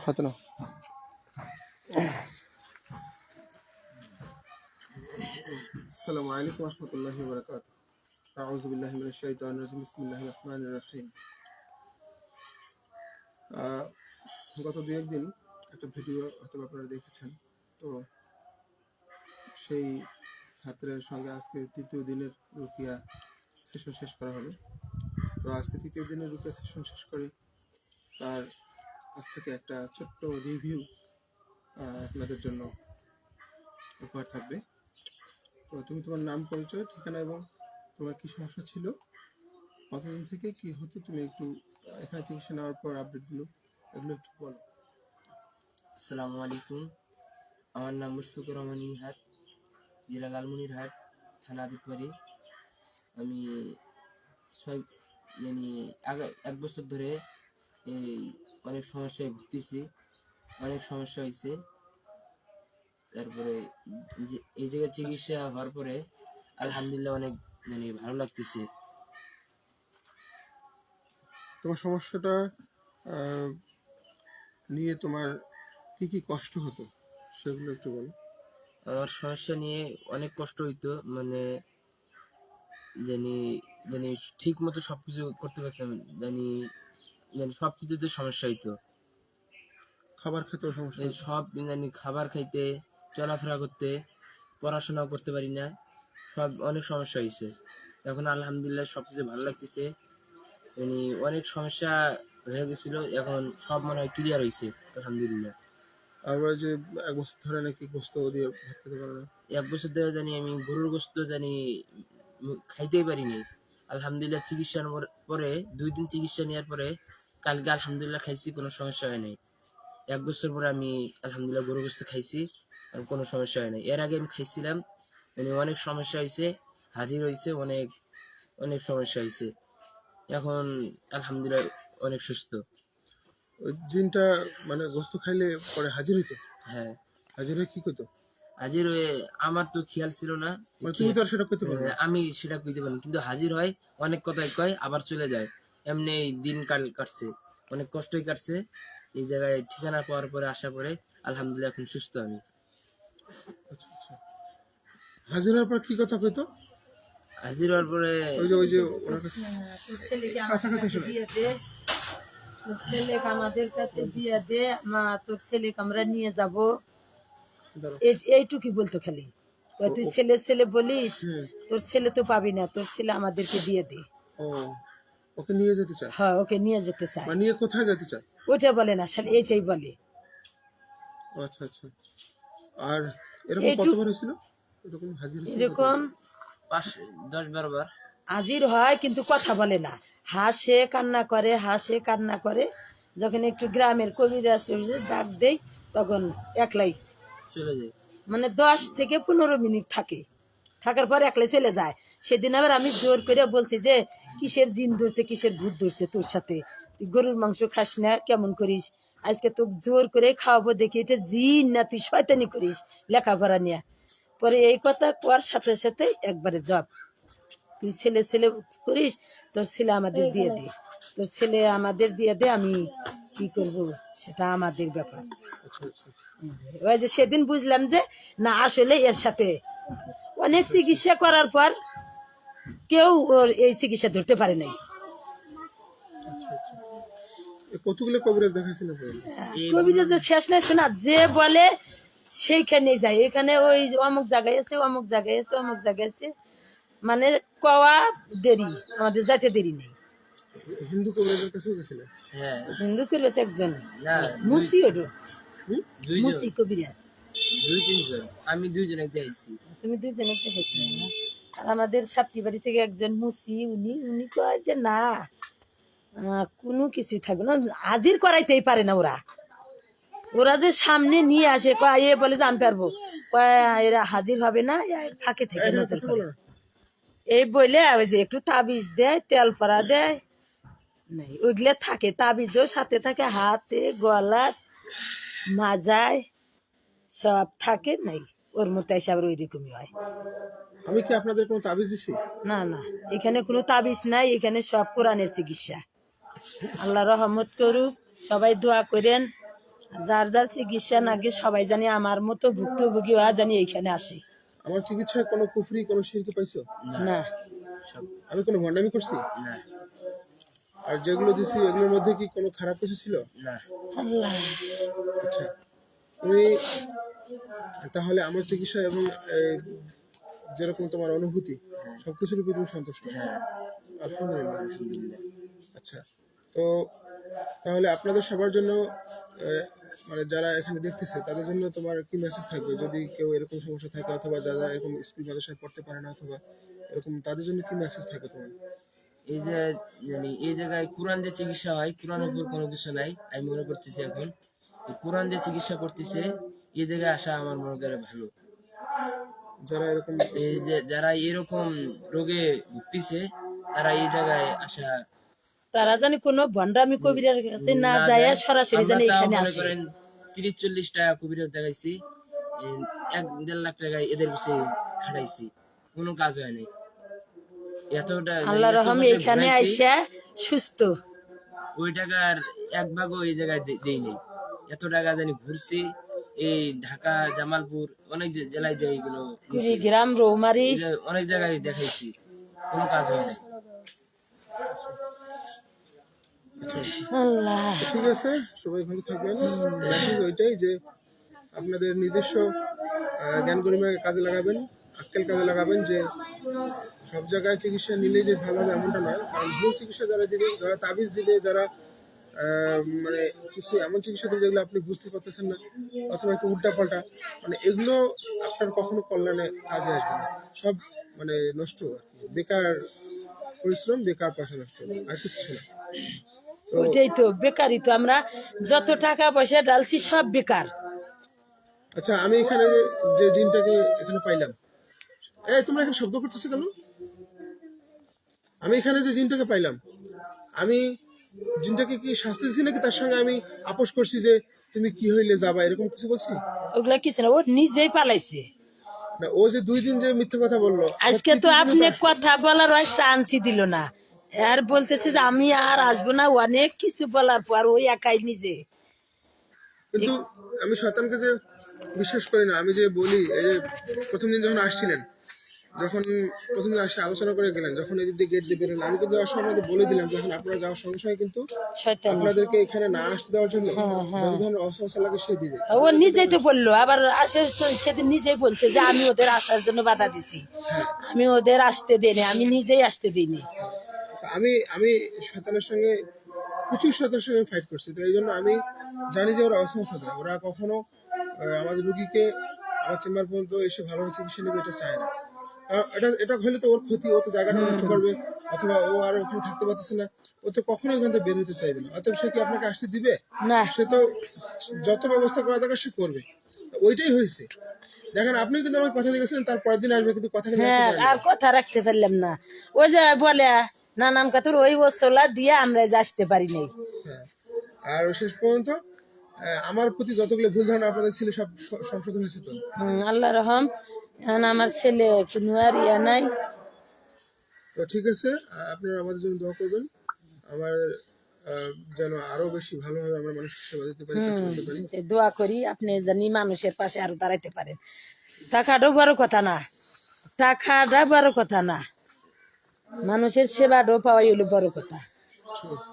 হাতে নাও। আসসালামু আলাইকুম ওয়া রাহমাতুল্লাহি ওয়া বারাকাতুহু। আউযু বিল্লাহি মিনাশ শাইতানির রাজিম। বিসমিল্লাহির রহমানির রহিম। গত দু একদিন একটা ভিডিও হয়তো আপনারা দেখেছেন। তো সেই ছাত্রের সঙ্গে আজকে তৃতীয় দিনের রুকিয়া সেশন শেষ করা হলো। তো আজকে তৃতীয় দিনের রুকিয়া সেশন শেষ করে তার কাছ থেকে একটা ছোট্ট রিভিউ আপনাদের জন্য উপহার থাকবে। তো তুমি তোমার নাম, পরিচয়, ঠিকানা এবং তোমার কি সমস্যা ছিল, কতদিন থেকে কি হতো, তুমি একটু এখানে চিকিৎসা নেওয়ার পর আপডেটগুলো এগুলো একটু বলো। আসসালামু আলাইকুম। আমার নাম মুশফিকুর রহমান নিহাত, জেলা লালমনিরহাট, থানা আদিতবাড়ি। আমি আগে 1 বছর ধরে এই অনেক সমস্যায় ভুগতেছি, অনেক সমস্যা হয়েছে। তারপরে এই জায়গায় চিকিৎসা হওয়ার পরে আলহামদুলিল্লাহ অনেক ভালো লাগতেছে। তোমার সমস্যাটা নিয়ে তোমার কি কি কষ্ট হতো সেগুলো একটু বলো। আমার সমস্যা নিয়ে অনেক কষ্ট হইতো, জানি জানি ঠিক মতো সবকিছু করতে পারতাম, জানি সবকিছুতে সমস্যা হইতো। খাবার খেতেও সমস্যা হতো? সব খাবার খাইতে, চলাফেরা করতে, পড়াশোনাও করতে পারি না, সব অনেক সমস্যা হয়েছে। এখন আলহামদুলিল্লাহ সবকিছু ভালো লাগতেছে। অনেক সমস্যা হয়ে গেছিল, এখন সব মনে হয় ক্লিয়ার হয়েছে আলহামদুলিল্লাহ। আবার যে 1 বছর ধরে নাকি গোস্ত দিয়ে ভাত খেতে পারো না? 1 বছর ধরে আমি গরুর গোস্ত খাইতেই পারিনি। আলহামদুলিল্লাহ চিকিৎসার পরে 2 দিন চিকিৎসা নেওয়ার পরে কালকে আলহামদুলিল্লাহ খাইছি, কোনো সমস্যা হয় নাই। 1 বছর পরে আমি আলহামদুলিল্লাহ গরুর গোস্ত খাইছি, আর কোনো সমস্যা হয় নাই। এর আগে আমি খাইছিলাম, অনেক সমস্যা হয়েছে, হাজির হয়েছে, অনেক অনেক সমস্যা হয়েছে। এখন আলহামদুলিল্লাহ অনেক সুস্থ। ওই দিনটা মানে গোস্ত খাইলে পরে হাজির হইতো? হ্যাঁ, হাজির হয়ে কি করতো? হাজির হয়ে আমার তো খেয়াল ছিল না, তুমি তো আর সেটা করতে পারো না। আমি সেটা কইতে পারি, কিন্তু হাজির হয়, অনেক কথাই কয়, আবার চলে যায়। এমনি দিন কাটছে, অনেক কষ্টই কাটছে। এই জায়গায় ঠিকানা পাওয়ার পরে, আসার পরে আলহামদুলিল্লাহ এখন সুস্থ আমি। আচ্ছা আচ্ছা। হাজির হওয়ার পর কি কথা কইতো? হাজির হওয়ার পরে ওই যে ওনার কাছাকাছি ছেলেকে আমাদের কাছে দিয়ে দে, তোর ছেলেকে আমরা নিয়ে যাবো, এইটুকুই বলতো খালি। তুই ছেলে ছেলে বলিস, তোর ছেলে তো পাবি না, তোর ছেলে আমাদেরকে দিয়ে দে। ওকে নিয়ে যেতে চায়? হ্যাঁ, ওকে নিয়ে যেতে চায়। নিয়ে কোথায় যেতে চায়? ওইটা বলে না, এইটাই বলে। আচ্ছা আচ্ছা। আর এরকম কতবার হয়েছিল? এরকম হাজির হয়েছিল? এরকম 10-12 বার হাজির হয়, কিন্তু কথা বলে না, হাসে কান্না করে, হাসে কান্না করে। যখন একটু গ্রামের কবিরাজ ডাক দেই, তখন একলাই চলে যায়। 10 থেকে 15 মিনিট থাকে, থাকার পর একলাই চলে যায়। সেদিন আবার আমি জোর করে বলছি যে কিসের জিন ধরছে, কিসের ভূত ধরছে তোর সাথে, তুই গরুর মাংস খাস না, কেমন করিস, আজকে তোকে জোর করে খাওয়াবো, দেখি এটা জিন না তুই শয়তানি করিস লেখাপড়া নিয়ে। পরে এই কথা কোয়ার সাথে সাথে একবারে জব, তুই ছেলে ছেলে করিস, তোর ছেলে আমাদের দিয়ে দে, তোর ছেলে আমাদের দিয়ে দে, আমি কি করব সেটা আমাদের ব্যাপার। ওই যে সেদিন বুঝলাম যে না, আসলে এর সাথে অনেক চিকিৎসা করার পর কেউ ওর এই চিকিৎসা ধরতে পারে নাই। কতগুলো কবিরাজ দেখাইছিল? কবিরাজের শেষ নাই, শোনা যে বলে সেইখানে যায়, এখানে ওই অমুক জায়গায় আছে, অমুক জায়গায় আছে, অমুক জায়গায় আছে, কওয়া দেরি, আমাদের যাইতে দেরি নেই। হিন্দু কবিরাজের কাছেও গেছিল? হ্যাঁ, হিন্দু কবিরাজ একজন, মুসি, মুসি কবিরাজ 2-3 জন, আমি 2 জনকে দেখাইছি। তুমি 2 জনকে দেখেছো না? আর আমাদের সাতটি বাড়ি থেকে একজন মুসি, উনি কয় যে না, কোনো কিছুই থাকবে না, হাজির করাইতেই পারে না ওরা যে সামনে নিয়ে আসে, কয় এ বলে যে আমি পারবো, কয় এরা হাজির হবে না, ফাঁকে থেকে নজর করে। এই বলে ওই যে একটু তাবিজ দেয়, তেল পরা দেয়, নাই ওইগুলা থাকে, তাবিজও সাথে থাকে, হাতে গলা মাজায় সব থাকে, নাই ওর মতো হিসাবে ওই রকমই হয়। আমি কি আপনাদের কোনো তাবিজ দিছি? না না, এখানে কোনো তাবিজ নাই, এখানে সব কোরআনের চিকিৎসা। আল্লাহ রহমত করুক, সবাই দোয়া করেন, যার যার চিকিৎসা নাকি সবাই জানি আমার মতো ভুক্তভোগী হওয়া জানি এইখানে আসি। আমার চিকিৎসায় কোনো কুফরি কোনো শিরকি পাইছো? না, সব আমি কোনো ভণ্ডামি করছি? না আর যেগুলো দিছি এগুলোর মধ্যে কি কোনো খারাপ কিছু ছিল? না আল্লাহ আচ্ছা, তুমি তাহলে আমার চিকিৎসা এবং যেরকম তোমার অনুভূতি সবকিছুর উপর তুমি সন্তুষ্ট? হ্যাঁ আলহামদুলিল্লাহ। আলহামদুলিল্লাহ। আচ্ছা, তো তাহলে আপনাদের সবার জন্য মানে যারা এখানে দেখতেছে তাদের জন্য তোমার কি মেসেজ থাকবে, যদি কেউ এরকম সমস্যা থাকে অথবা যারা এরকম স্কুল মাদ্রাসায় পড়তে পারে না অথবা এরকম, তাদের জন্য কি মেসেজ থাকবে তোমার? এই যে জানি এই জায়গায় কোরআন দিয়ে চিকিৎসা হয়, কোরআনের উপর কোনো কিছু নাই আমি মনে করতেছি। এখন এই কোরআন দিয়ে চিকিৎসা করতেছে, এই জায়গায় আসা আমার মনে করে ভালো। যারা এরকম এই যে যারা এরকম রোগে ভুগতেছে তারা এই জায়গায় আসা তারা জানি কোনো ভণ্ডামি কবিরের কাছে না যায়, সরাসরি আমরা জানি তাও এখানে মনে আসে। করেন 30-40 টাকা কবিরাজ দেখাইছি, 1-1.5 লাখ টাকায় এদের পিছিয়ে খাটাইছি, কোনো কাজ হয় নাই। এতটা আল্লাহ এত রহম বছর এখানে ঘুরাইছি, আইসা সুস্থ। ওই টাকার 1 ভাগও এই জায়গায় দেই নাই। এত টাকা জানি ঘুরছি, এই ঢাকা, জামালপুর, অনেক জেলায় যাই এগুলো নিছি। কুড়িগ্রাম, রৌমারি, এগুলো অনেক জায়গায় দেখাইছি, কোনো কাজ হয় নাই। আচ্ছা, আল্লাহ ঠিক আছে, সবাই ভালো থাকবেন। মেসেজ ওইটাই যে আপনাদের নিজস্ব জ্ঞান গরিমাকে কাজে লাগাবেন, আক্কেল কাজে লাগাবেন, যে সব জায়গায় চিকিৎসা নিলেই যে ভালো হবে এমনটা নয়। কারণ ভুল চিকিৎসা যারা দিবে, যারা তাবিজ দিবে, যারা মানে কিছু এমন চিকিৎসা দিবে যেগুলো আপনি বুঝতে পারতেছেন না অথবা একটু উল্টাপাল্টা, মানে এগুলো আপনার কখনো কল্যাণে কাজে আসবে না। সব মানে নষ্ট আর কি, বেকার পরিশ্রম, বেকার পয়সা নষ্ট, আর কিচ্ছু না। তো ওইটাই তো বেকারই তো, আমরা যত টাকা পয়সা ডালছি সব বেকার। আচ্ছা, আমি এখানে যে জিনটাকে এখানে পাইলাম, এই তোমরা এখানে শব্দ করতেছো কেন? আমি এখানে যে জিনটাকে পাইলাম, আমি জিনটাকে কি শাস্তি দিছি নাকি তার সঙ্গে আমি আপোষ করছি যে তুমি কি হইলে যাবা, এরকম কিছু বলছি? ওগুলা কিছু না, ও নিজেই পালাইছে। না, ও যে 2 দিন যে মিথ্যে কথা বললো, আজকে তো আপনি কথা বলার ওই চান্সই দিল না, আর বলতেছে যে আমি আর আসবো না, অনেক কিছু বলার পর ওই একাই নিজে। কিন্তু আমি শয়তানকে যে বিশ্বাস করি না। আমি যে বলি, এই যে প্রথম দিন যখন আসছিলেন, যখন প্রথম দিন আসে আলোচনা করে গেলেন, যখন এদিক দিয়ে গেট দিয়ে বেরোলেন, আমি কিন্তু যাওয়ার সময় আপনাদের বলে দিলাম যখন আপনারা যাওয়ার সঙ্গে সঙ্গে কিন্তু শয়তানি আপনাদেরকে এখানে না আসতে দেওয়ার জন্য যত ধরনের অসহসা লাগে সে দিবে। ও নিজেই তো বললো, আবার আসে সেদিন নিজেই বলছে যে আমি ওদের আসার জন্য বাধা দিচ্ছি, আমি ওদের আসতে দিইনি, আমি নিজেই আসতে দিইনি। আমি আমি শয়তানের সঙ্গে, প্রচুর শয়তানের সঙ্গে ফাইট করছি। তো এই জন্য আমি জানি যে ওরা অসহসা দেয়, ওরা কখনো আমাদের রুগীকে আমার চেম্বার পর্যন্ত এসে ভালোভাবে চিকিৎসা নেবে এটা চায় না। কারণ এটা হলে তো ওর ক্ষতি, ও তো জায়গাটা নষ্ট করবে অথবা ও আর ওখানে থাকতে পারতেছে না, ও তো কখনো ওখান থেকে বের হতে চাইবে না। অতএব সে কি আপনাকে আসতে দিবে? না, সে তো যত ব্যবস্থা করা দরকার সে করবে। ওইটাই হয়েছে। দেখেন, আপনিও কিন্তু আমাকে কথা দিয়েছিলেন তার পরের দিন আসবে, কিন্তু কথা কিন্তু রাখতে হ্যাঁ, পারেন না। আর কথা রাখতে পারলাম না। ওই যে বলে নানান কথার ওই ওসলা দিয়ে আমরা যে আসতে পারি নাই। হ্যাঁ, আর শেষ পর্যন্ত আমার প্রতি যতগুলো ভুল ধারণা আপনাদের ছিল সব সংশোধন হয়েছে তো। আল্লাহ রহম, এখন আমার ছেলে কোনো আর ইয়া নাই। তো ঠিক আছে, আপনারা আমাদের জন্য দোয়া করবেন, আমার যেন আরো বেশি ভালোভাবে আমরা মানুষের সেবা দিতে পারি, কাজ করতে পারি। দোয়া করি আপনি জানি মানুষের পাশে আরো দাঁড়াইতে পারেন। টাকাটাও বড় কথা না, টাকাটা বড় কথা না, মানুষের সেবাটাও পাওয়াই হলো বড় কথা। ঠিক আছে।